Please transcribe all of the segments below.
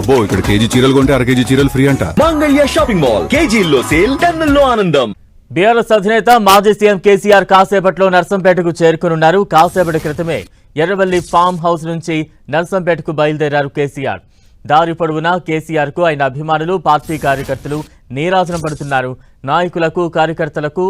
అబ్బో ఇక్కడ కేజీ చీరలు కొంటే అర కేజీ చీరలు ఫ్రీ అంట. మంగళ్య షాపింగ్ మాల్ కేజీల్లో సేల్, టన్నుల్లో ఆనందం. బీఆర్ఎస్ అధినేత మాజీ సీఎం కేసీఆర్ కాసేపట్లో నర్సంపేటకు చేరుకునున్నారు. కాసేపటి క్రితమే ఎర్రవల్లి ఫామ్ హౌస్ నుంచి నర్సంపేటకు బయలుదేరారు కేసీఆర్. దారి పొడవునా కేసీఆర్ కు ఆయన అభిమానులు, పార్టీ కార్యకర్తలు నీరాజనం పడుతున్నారు. నాయకులకు, కార్యకర్తలకు,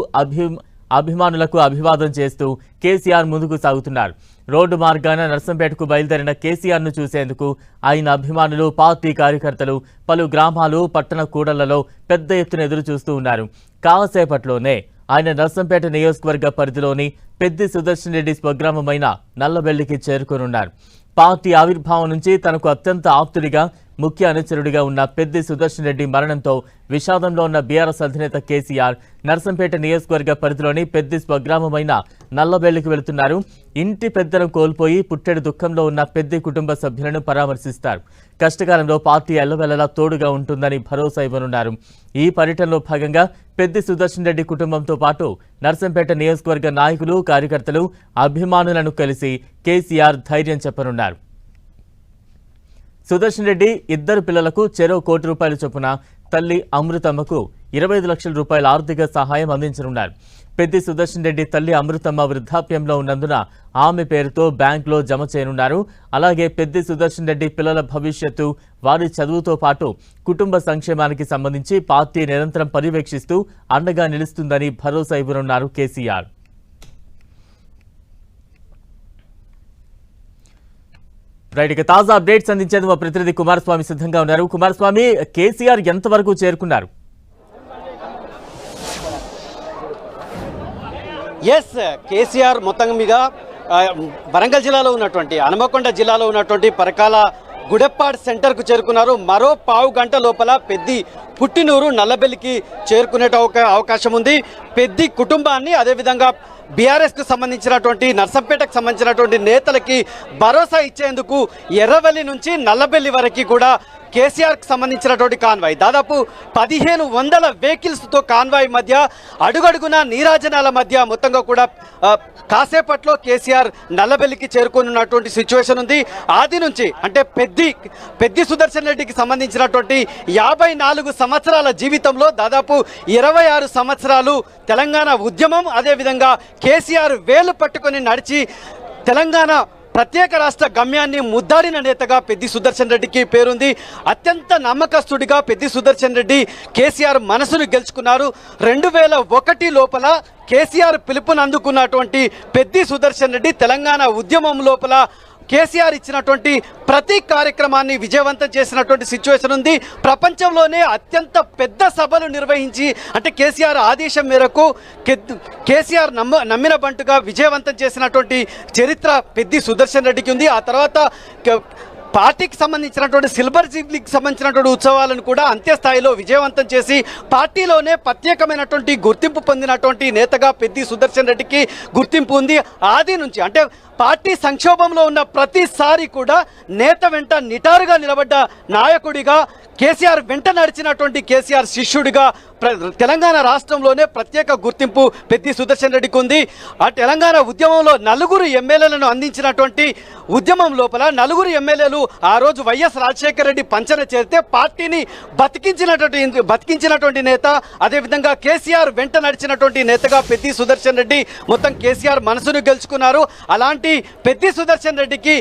అభిమానులకు అభివాదం చేస్తూ కేసీఆర్ ముందుకు సాగుతున్నారు. రోడ్డు మార్గాన నర్సంపేటకు బయలుదేరిన కేసీఆర్ ను చూసేందుకు ఆయన అభిమానులు, పార్టీ కార్యకర్తలు పలు గ్రామాలు, పట్టణ కూడళ్లలో పెద్ద ఎత్తున ఎదురు చూస్తూ ఉన్నారు. కాసేపట్లోనే ఆయన నర్సంపేట నియోజకవర్గ పరిధిలోని పెద్ది సుదర్శన్ రెడ్డి స్వగ్రామమైన నల్లబెల్లికి చేరుకోనున్నారు. పార్టీ ఆవిర్భావం నుంచి తనకు అత్యంత ఆప్తుడిగా, ముఖ్య అనుచరుడిగా ఉన్న పెద్ది సుదర్శన్ రెడ్డి మరణంతో విషాదంలో ఉన్న బీఆర్ఎస్ అధినేత కేసీఆర్ నర్సంపేట నియోజకవర్గ పరిధిలోని పెద్ది స్వగ్రామమైన నల్లబెల్లికి వెళుతున్నారు. ఇంటి పెద్దలను కోల్పోయి పుట్టెడు దుఃఖంలో ఉన్న పెద్ది కుటుంబ సభ్యులను పరామర్శిస్తారు. కష్టకాలంలో పార్టీ ఎల్లవెల్లలా తోడుగా ఉంటుందని భరోసా ఇవ్వనున్నారు. ఈ పర్యటనలో భాగంగా పెద్ది సుదర్శన్ రెడ్డి కుటుంబంతో పాటు నర్సంపేట నియోజకవర్గ నాయకులు, కార్యకర్తలు, అభిమానులను కలిసి కేసీఆర్ ధైర్యం చెప్పనున్నారు. సుదర్శన్ రెడ్డి ఇద్దరు పిల్లలకు చెరో ₹1 కోటి చొప్పున, తల్లి అమృతమ్మకు 25 లక్షల రూపాయల ఆర్థిక సహాయం అందించనున్నారు. పెద్ది సుదర్శన్ రెడ్డి తల్లి అమృతమ్మ వృద్ధాప్యంలో ఉన్నందున ఆమె పేరుతో బ్యాంకులో జమ చేయనున్నారు. అలాగే పెద్ది సుదర్శన్ రెడ్డి పిల్లల భవిష్యత్తు, వారి చదువుతో పాటు కుటుంబ సంక్షేమానికి సంబంధించి పార్టీ నిరంతరం పర్యవేక్షిస్తూ అండగా నిలుస్తుందని భరోసా ఇవ్వనున్నారు కేసీఆర్. రైట్, ఇక తాజా అప్డేట్స్ అందించేందుకు మా ప్రతినిధి కుమారస్వామి సిద్ధంగా ఉన్నారు. కుమారస్వామి, కేసీఆర్ ఎంతవరకు చేరుకున్నారు? ఎస్, కేసీఆర్ మొత్తం మీద వరంగల్ జిల్లాలో ఉన్నటువంటి, హనుమకొండ జిల్లాలో ఉన్నటువంటి పరకాల గుడెప్పాడ్ సెంటర్కు చేరుకున్నారు. మరో పావు గంట లోపల పెద్ది పుట్టినూరు నల్లబెల్లికి చేరుకునే అవకాశం ఉంది. పెద్ది కుటుంబాన్ని, అదేవిధంగా బీఆర్ఎస్కు సంబంధించినటువంటి, నర్సంపేటకు సంబంధించినటువంటి నేతలకి భరోసా ఇచ్చేందుకు ఎర్రవల్లి నుంచి నల్లబెల్లి వరకు కూడా కేసీఆర్కి సంబంధించినటువంటి కాన్వాయ్, దాదాపు 1500 వెహికల్స్తో కాన్వాయ్ మధ్య, అడుగడుగున నీరాజనాల మధ్య మొత్తంగా కూడా కాసేపట్లో కేసీఆర్ నల్లబెల్లికి చేరుకున్నటువంటి సిచ్యువేషన్ ఉంది. ఆది నుంచి అంటే పెద్ది సుదర్శన్ రెడ్డికి సంబంధించినటువంటి 54 సంవత్సరాల జీవితంలో దాదాపు 26 సంవత్సరాలు తెలంగాణ ఉద్యమం, అదేవిధంగా కేసీఆర్ వేలు పట్టుకొని నడిచి తెలంగాణ ప్రత్యేక రాష్ట్ర గమ్యాన్ని ముద్దాడిన నేతగా పెద్ది సుదర్శన్ రెడ్డికి పేరుంది. అత్యంత నమ్మకస్తుడిగా పెద్ది సుదర్శన్ రెడ్డి కేసీఆర్ మనసును గెలుచుకున్నారు. 2001 లోపల కేసీఆర్ పిలుపుని అందుకున్నటువంటి పెద్ది సుదర్శన్ రెడ్డి తెలంగాణ ఉద్యమం లోపల కేసీఆర్ ఇచ్చినటువంటి ప్రతి కార్యక్రమాన్ని విజయవంతం చేసినటువంటి సిచ్యువేషన్ ఉంది. ప్రపంచంలోనే అత్యంత పెద్ద సభలు నిర్వహించి, అంటే కేసీఆర్ ఆదేశం మేరకు కేసీఆర్ నమ్మిన బంటుగా విజయవంతం చేసినటువంటి చరిత్ర పెద్ది సుదర్శన్ రెడ్డికి ఉంది. ఆ తర్వాత పార్టీకి సంబంధించినటువంటి సిల్వర్ జూబ్లీకి సంబంధించినటువంటి ఉత్సవాలను కూడా అంత్యస్థాయిలో విజయవంతం చేసి పార్టీలోనే ప్రత్యేకమైనటువంటి గుర్తింపు పొందినటువంటి నేతగా పెద్ది సుదర్శన్ రెడ్డికి గుర్తింపు ఉంది. ఆది నుంచి అంటే పార్టీ సంక్షోభంలో ఉన్న ప్రతిసారి కూడా నేత వెంట నిటారుగా నిలబడ్డ నాయకుడిగా, కేసీఆర్ వెంట నడిచినటువంటి కేసీఆర్ శిష్యుడిగా తెలంగాణ రాష్ట్రంలోనే ప్రత్యేక గుర్తింపు పెద్ది సుదర్శన్ రెడ్డికి ఉంది. ఆ తెలంగాణ ఉద్యమంలో 4 ఎమ్మెల్యేలను అందించినటువంటి ఉద్యమం లోపల 4 ఎమ్మెల్యేలు ఆ రోజు వైఎస్ రాజశేఖర రెడ్డి పంచన చేరితే పార్టీని బతికించినటువంటి నేత, అదేవిధంగా కేసీఆర్ వెంట నడిచినటువంటి నేతగా పెద్ది సుదర్శన్ రెడ్డి మొత్తం కేసీఆర్ మనసును గెలుచుకున్నారు. అలాంటి పెద్ది సుదర్శన్ రెడ్డికి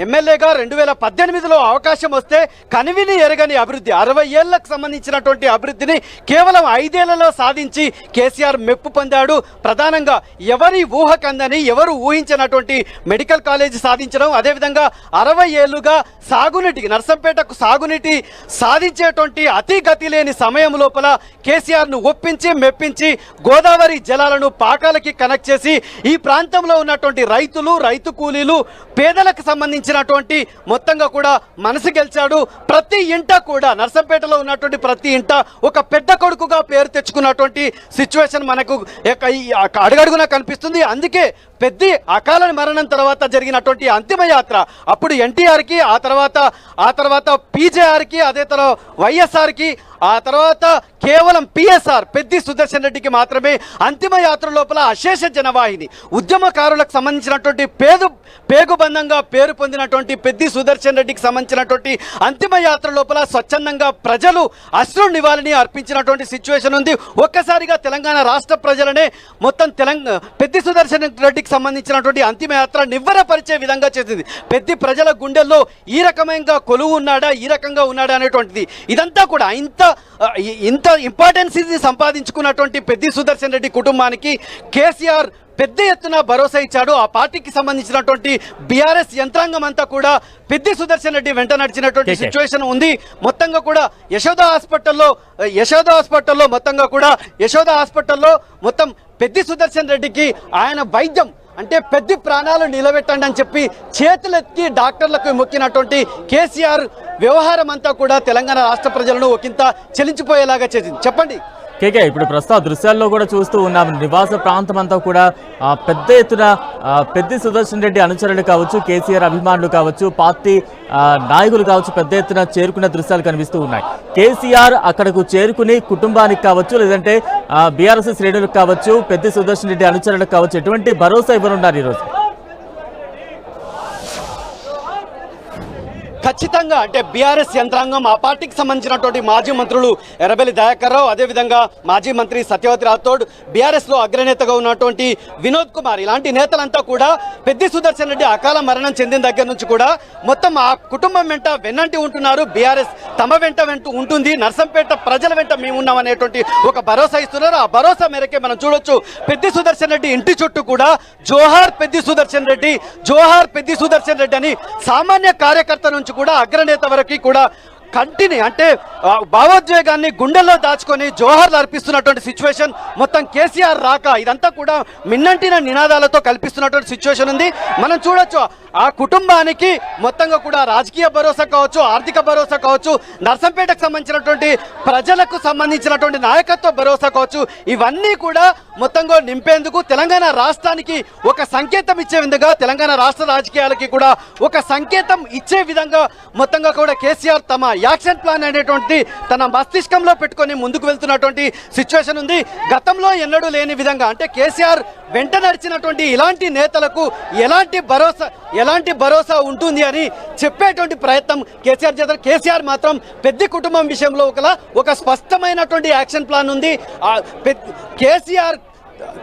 ఎమ్మెల్యేగా 2018లో అవకాశం వస్తే కనివిని ఎరగని అభివృద్ధి, 60 ఏళ్లకు సంబంధించినటువంటి అభివృద్ధిని కేవలం 5 ఏళ్లలో సాధించి కేసీఆర్ మెప్పు పొందాడు. ప్రధానంగా ఎవరి ఊహకందని, ఎవరు ఊహించినటువంటి మెడికల్ కాలేజీ సాధించడం, అదేవిధంగా 60 ఏళ్లుగా సాగునీటికి, నర్సంపేటకు సాగునీటి సాధించేటువంటి అతి గతి లేని సమయం లోపల కేసీఆర్ను ఒప్పించి మెప్పించి గోదావరి జలాలను పాకాలకి కనెక్ట్ చేసి ఈ ప్రాంతంలో ఉన్నటువంటి రైతులు, రైతు కూలీలు, పేదలకు సంబంధించినటువంటి మొత్తంగా కూడా మనసు గెలిచాడు. ప్రతి ఇంట కూడా నర్సంపేటలో ఉన్నటువంటి ప్రతి ఇంట ఒక పెద్ద కొడుకుగా పేరు తెచ్చుకున్నటువంటి సిచ్యువేషన్ మనకు అడుగడుగునా కనిపిస్తుంది. అందుకే పెద్ది అకాల మరణం తర్వాత జరిగినటువంటి అంతిమ యాత్ర అప్పుడు ఎన్టీఆర్కి, ఆ తర్వాత పీజేఆర్కి, అదే తర్వాత వైఎస్ఆర్కి, ఆ తర్వాత కేవలం పిఎస్ఆర్ పెద్ది సుదర్శన్ రెడ్డికి మాత్రమే అంతిమ యాత్ర లోపల అశేష జనవాహిని ఉద్యమకారులకు సంబంధించినటువంటి పేగుబంధంగా పేరు పొందినటువంటి పెద్ది సుదర్శన్ రెడ్డికి సంబంధించినటువంటి అంతిమ యాత్ర లోపల స్వచ్ఛందంగా ప్రజలు అశ్రు నివాళిని అర్పించినటువంటి సిచ్యువేషన్ ఉంది. ఒక్కసారిగా తెలంగాణ రాష్ట్ర ప్రజలనే మొత్తం పెద్ది సుదర్శన్ రెడ్డికి సంబంధించినటువంటి అంతిమ యాత్ర నివ్వెరపరిచే విధంగా చేసింది. పెద్ది ప్రజల గుండెల్లో ఈ రకమైన కొలువు ఉన్నాడా, ఈ రకంగా ఉన్నాడా అనేటువంటిది ఇదంతా కూడా ఇంత ఇంపార్టెన్స్ సంపాదించుకున్నటువంటి పెద్ది సుదర్శన్ రెడ్డి కుటుంబానికి కేసీఆర్ పెద్ద ఎత్తున భరోసా ఇచ్చాడు. ఆ పార్టీకి సంబంధించినటువంటి బీఆర్ఎస్ యంత్రాంగం అంతా కూడా పెద్ది సుదర్శన్ రెడ్డి వెంట నడిచినటువంటి సిచ్యువేషన్ ఉంది. మొత్తంగా కూడా యశోద హాస్పిటల్లో మొత్తం పెద్ది సుదర్శన్ రెడ్డికి ఆయన వైద్యం అంటే పెద్ద ప్రాణాలు నిలబెట్టండి అని చెప్పి చేతులెత్తి డాక్టర్లకు మొక్కినటువంటి కేసీఆర్ వ్యవహారం అంతా కూడా తెలంగాణ రాష్ట్ర ప్రజలను ఒకంత చెలించిపోయేలాగా చేసింది. చెప్పండి కేకే, ఇప్పుడు ప్రస్తుత దృశ్యాల్లో కూడా చూస్తూ ఉన్నాం. నివాస ప్రాంతం అంతా కూడా పెద్ద ఎత్తున పెద్ది సుదర్శన్ రెడ్డి అనుచరులు కావచ్చు, కేసీఆర్ అభిమానులు కావచ్చు, పార్టీ నాయకులు కావచ్చు పెద్ద ఎత్తున చేరుకున్న దృశ్యాలు కనిపిస్తూ ఉన్నాయి. కేసీఆర్ అక్కడకు చేరుకుని కుటుంబానికి కావచ్చు, లేదంటే బీఆర్ఎస్ శ్రేణులకు కావచ్చు, పెద్ది సుదర్శన్ రెడ్డి అనుచరులకు కావచ్చు ఎటువంటి భరోసా ఇవ్వనున్నారు ఈరోజు? ఖచ్చితంగా అంటే బీఆర్ఎస్ యంత్రాంగం ఆ పార్టీకి సంబంధించినటువంటి మాజీ మంత్రులు ఎర్రబెల్లి దయాకర్ రావు, అదేవిధంగా మాజీ మంత్రి సత్యవతి రాథోడ్, బీఆర్ఎస్లో అగ్రనేతగా ఉన్నటువంటి వినోద్ కుమార్, ఇలాంటి నేతలంతా కూడా పెద్ది సుదర్శన్ రెడ్డి అకాల మరణం చెందిన దగ్గర నుంచి కూడా మొత్తం ఆ కుటుంబం వెంట వెన్నంటి ఉంటున్నారు. బీఆర్ఎస్ తమ వెంట ఉంటుంది, నర్సంపేట ప్రజల వెంట మేమున్నాం అనేటువంటి ఒక భరోసా ఇస్తున్నారు. ఆ భరోసా మేరకే మనం చూడొచ్చు పెద్ది సుదర్శన్ రెడ్డి ఇంటి చుట్టూ కూడా జోహార్ పెద్ది సుదర్శన్ రెడ్డి, జోహార్ పెద్ది సుదర్శన్ రెడ్డి అని సామాన్య కార్యకర్త నుంచి కూడా అగ్రనేత వరకు కూడా కంటిని అంటే భావోద్వేగాన్ని గుండెల్లో దాచుకొని జోహార్లు అర్పిస్తున్నటువంటి సిచ్యువేషన్ మొత్తం కేసీఆర్ రాక ఇదంతా కూడా మిన్నంటిన నినాదాలతో కల్పిస్తున్నటువంటి సిచ్యువేషన్ ఉంది. మనం చూడొచ్చు ఆ కుటుంబానికి మొత్తంగా కూడా రాజకీయ భరోసా కావచ్చు, ఆర్థిక భరోసా కావచ్చు, నర్సంపేటకు సంబంధించినటువంటి ప్రజలకు సంబంధించినటువంటి నాయకత్వ భరోసా కావచ్చు, ఇవన్నీ కూడా మొత్తంగా నింపేందుకు తెలంగాణ రాష్ట్రానికి ఒక సంకేతం ఇచ్చే విధంగా, తెలంగాణ రాష్ట్ర రాజకీయాలకి కూడా ఒక సంకేతం ఇచ్చే విధంగా మొత్తంగా కూడా కేసీఆర్ తమ యాక్షన్ ప్లాన్ అనేటువంటి తన మస్తిష్కంలో పెట్టుకొని ముందుకు వెళ్తున్నటువంటి సిచ్యువేషన్ ఉంది. గతంలో ఎన్నడూ లేని విధంగా అంటే కేసీఆర్ వెంట నడిచినటువంటి ఇలాంటి నేతలకు ఎలాంటి భరోసా ఉంటుంది అని చెప్పేటువంటి ప్రయత్నం కేసీఆర్ చేస్తారు. కేసీఆర్ మాత్రం పెద్ద కుటుంబం విషయంలో ఒక స్పష్టమైనటువంటి యాక్షన్ ప్లాన్ ఉంది.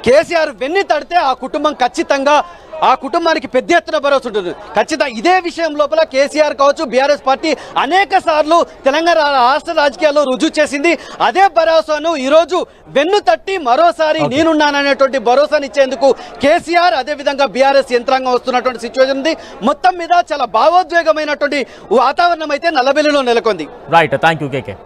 కేసీఆర్ వెన్ను తడితే ఆ కుటుంబం ఖచ్చితంగా ఆ కుటుంబానికి పెద్ద ఎత్తున భరోసా ఉంటుంది. ఖచ్చితంగా ఇదే విషయం లోపల కేసీఆర్ కావచ్చు, బీఆర్ఎస్ పార్టీ అనేక సార్లు తెలంగాణ రాష్ట్ర రాజకీయాల్లో రుజువు చేసింది. అదే భరోసాను ఈరోజు వెన్ను తట్టి మరోసారి నేనున్నాననేటువంటి భరోసానిచ్చేందుకు కేసీఆర్ అదేవిధంగా బీఆర్ఎస్ యంత్రాంగం వస్తున్నటువంటి సిచ్యువేషన్ ఉంది. మొత్తం మీద చాలా భావోద్వేగమైనటువంటి వాతావరణం అయితే నల్లబెల్లిలో నెలకొంది. Right, thank you KK.